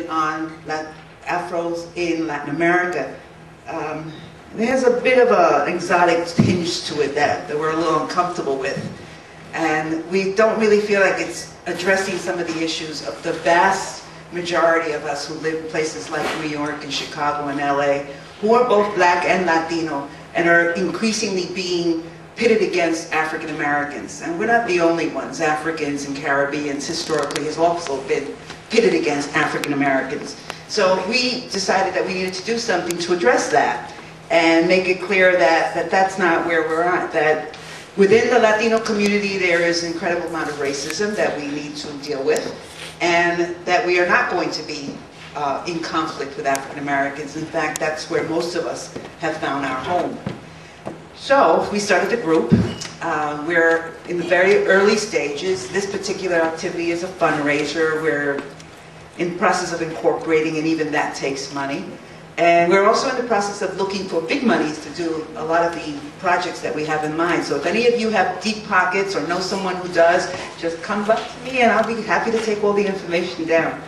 on Afros in Latin America. There's a bit of an exotic tinge to it that we're a little uncomfortable with. And we don't really feel like it's addressing some of the issues of the vast majority of us who live in places like New York and Chicago and LA, who are both black and Latino, and are increasingly being pitted against African Americans. And we're not the only ones. Africans and Caribbeans historically has also been pitted against African Americans. So we decided that we needed to do something to address that and make it clear that that's not where we're at, that within the Latino community there is an incredible amount of racism that we need to deal with, and that we are not going to be in conflict with African Americans. In fact, that's where most of us have found our home. So we started the group. We're in the very early stages. This particular activity is a fundraiser. We're in the process of incorporating, and even that takes money. And we're also in the process of looking for big monies to do a lot of the projects that we have in mind. So if any of you have deep pockets or know someone who does, just come up to me and I'll be happy to take all the information down.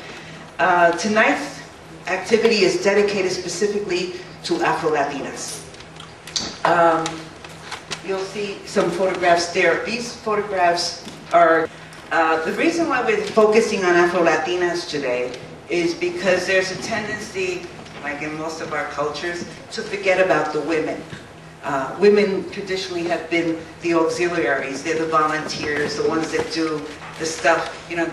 Tonight's activity is dedicated specifically to Afrolatinas. You'll see some photographs there. These photographs are, the reason why we're focusing on Afrolatinas today is because there's a tendency, like in most of our cultures, to forget about the women. Women traditionally have been the auxiliaries. They're the volunteers, the ones that do the stuff. You know,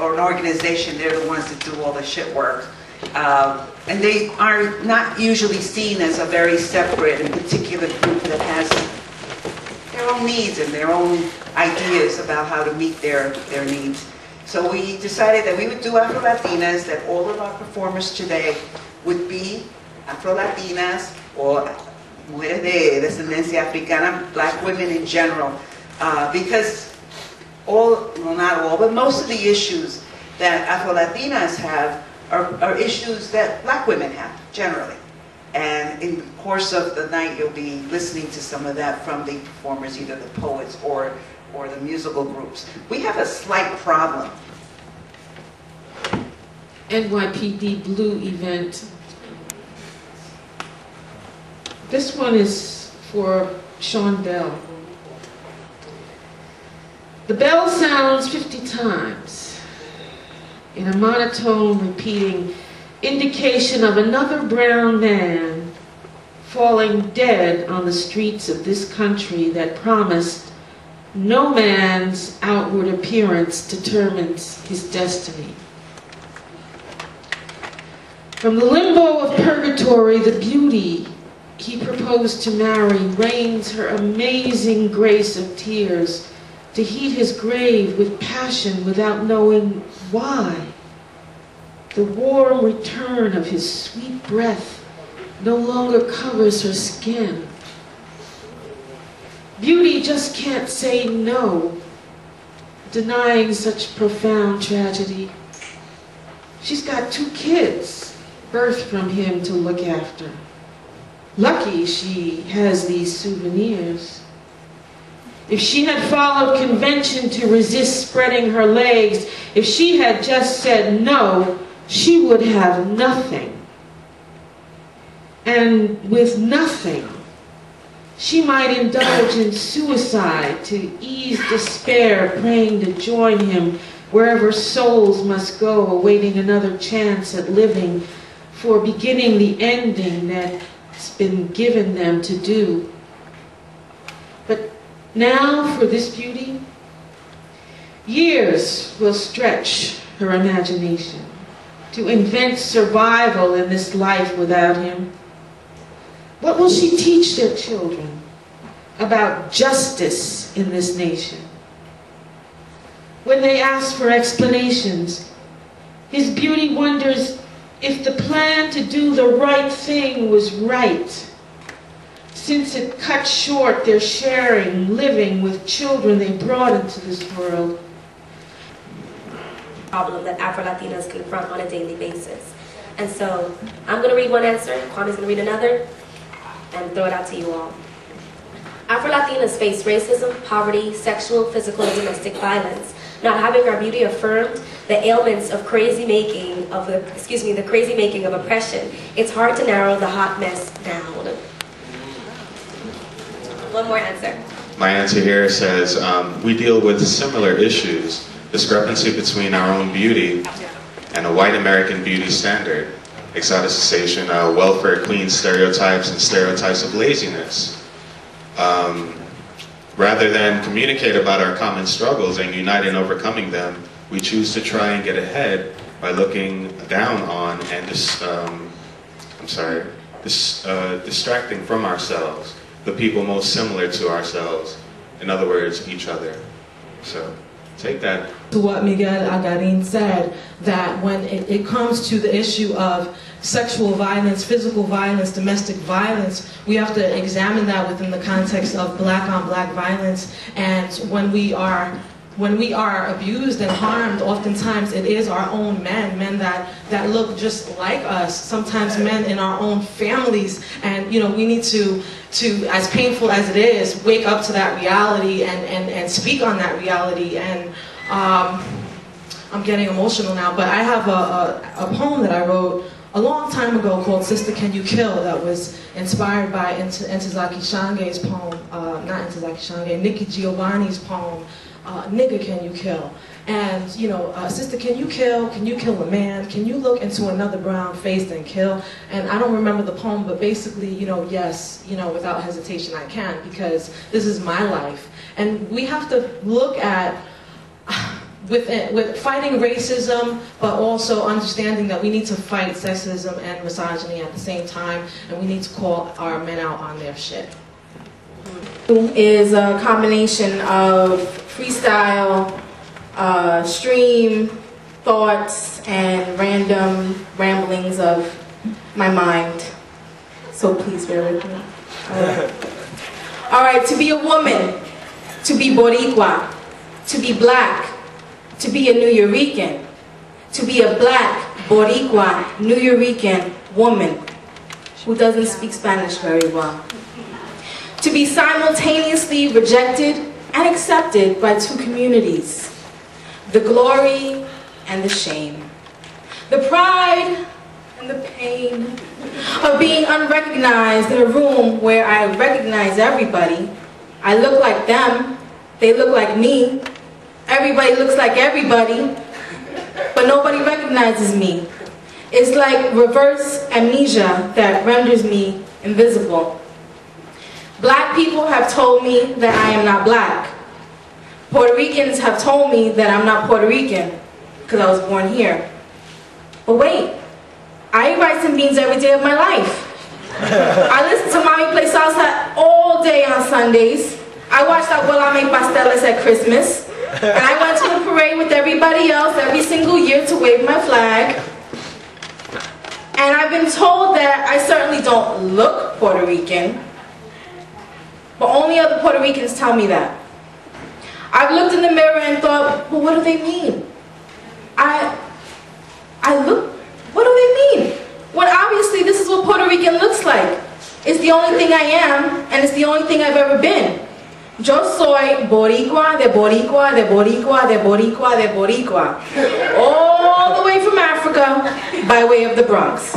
or an organization, they're the ones that do all the shit work. And they are not usually seen as a very separate and particular group that has their own needs and their own ideas about how to meet their needs. So we decided that we would do Afrolatinas, that all of our performers today would be Afrolatinas or mujeres de descendencia africana, black women in general, because well, not all, but most of the issues that Afrolatinas have are issues that black women have, generally. And in the course of the night, you'll be listening to some of that from the performers, either the poets or the musical groups. We have a slight problem. NYPD Blue event. This one is for Sean Bell. The bell sounds 50 times in a monotone repeating indication of another brown man falling dead on the streets of this country that promised no man's outward appearance determines his destiny. From the limbo of purgatory, the beauty he proposed to marry rains her amazing grace of tears to heat his grave with passion without knowing why. The warm return of his sweet breath no longer covers her skin. Beauty just can't say no, denying such profound tragedy. She's got 2 kids, birthed from him to look after. Lucky she has these souvenirs. If she had followed convention to resist spreading her legs, if she had just said no, she would have nothing. And with nothing, she might indulge in suicide to ease despair, praying to join him wherever souls must go, awaiting another chance at living, for beginning the ending that's been given them to do. But now for this beauty, years will stretch her imagination to invent survival in this life without him. What will she teach their children about justice in this nation? When they ask for explanations, his beauty wonders if the plan to do the right thing was right, since it cut short their sharing, living with children they brought into this world. Problem that Afro-Latinas confront on a daily basis. And so I'm going to read one answer, Kwame's going to read another, and throw it out to you all. Afro-Latinas face racism, poverty, sexual, physical, and domestic violence. Not having our beauty affirmed, the ailments of crazy making of the, the crazy making of oppression, it's hard to narrow the hot mess down. One more answer. My answer here says, we deal with similar issues, discrepancy between our own beauty and a white American beauty standard, exoticization, welfare queen stereotypes, and stereotypes of laziness. Rather than communicate about our common struggles and unite in overcoming them, we choose to try and get ahead by looking down on and distracting from ourselves the people most similar to ourselves. In other words, each other. So take that. To what Miguel Agarin said, that when it comes to the issue of sexual violence, physical violence, domestic violence, we have to examine that within the context of black-on-black violence. And when we are abused and harmed, oftentimes it is our own men that look just like us, sometimes men in our own families. And you know, we need to, as painful as it is, wake up to that reality and speak on that reality. And I'm getting emotional now, but I have a poem that I wrote a long time ago called Sister Can You Kill, that was inspired by Ntozake Shange's poem, not Ntozake Shange, Nikki Giovanni's poem, Nigga Can You Kill. And, you know, sister, can you kill a man? Can you look into another brown face and kill? And I don't remember the poem, but basically, you know, yes, you know, without hesitation I can, because this is my life. And we have to look at, with fighting racism, but also understanding that we need to fight sexism and misogyny at the same time, and we need to call our men out on their shit. Is a combination of freestyle, stream thoughts, and random ramblings of my mind. So please bear with me. All right, to be a woman, to be Boricua, to be black, to be a Nuyorican, to be a black, Boricua, Nuyorican woman who doesn't speak Spanish very well. To be simultaneously rejected and accepted by two communities, the glory and the shame, the pride and the pain of being unrecognized in a room where I recognize everybody. I look like them, they look like me, everybody looks like everybody, but nobody recognizes me. It's like reverse amnesia that renders me invisible. Black people have told me that I am not black. Puerto Ricans have told me that I'm not Puerto Rican because I was born here. But wait, I eat rice and beans every day of my life. I listen to Mommy play salsa all day on Sundays. I watched Abuela make pasteles at Christmas. And I went to a parade with everybody else every single year to wave my flag. And I've been told that I certainly don't look Puerto Rican. But only other Puerto Ricans tell me that. I've looked in the mirror and thought, well, what do they mean? What do they mean? When obviously this is what Puerto Rican looks like. It's the only thing I am, and it's the only thing I've ever been. Yo soy Boricua, de Boricua, de Boricua, de Boricua, de Boricua. All the way from Africa, by way of the Bronx.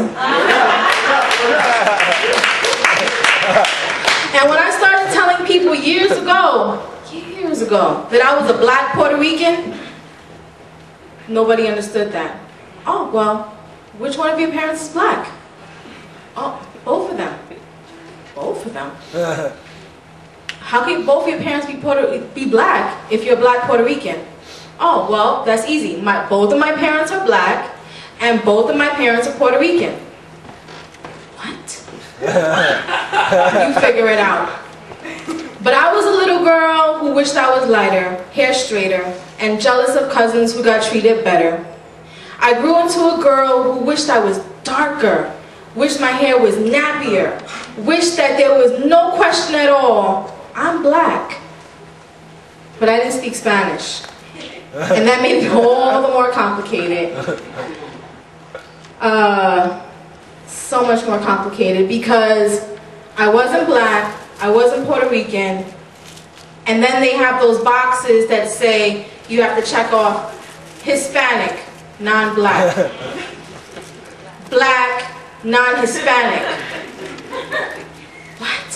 And when I started telling people years ago, that I was a black Puerto Rican, nobody understood that. Oh, well, which one of your parents is black? Oh, both of them. Both of them. How can both of your parents be black if you're a black Puerto Rican? Oh, well, that's easy. Both of my parents are black, and both of my parents are Puerto Rican. What? You figure it out. But I was a little girl who wished I was lighter, hair straighter, and jealous of cousins who got treated better. I grew into a girl who wished I was darker, wished my hair was nappier, wished that there was no question at all, I'm black. But I didn't speak Spanish. And that made it all the more complicated. So much more complicated because I wasn't black, I wasn't Puerto Rican, and then they have those boxes that say you have to check off Hispanic, non-black. black, non-Hispanic. What?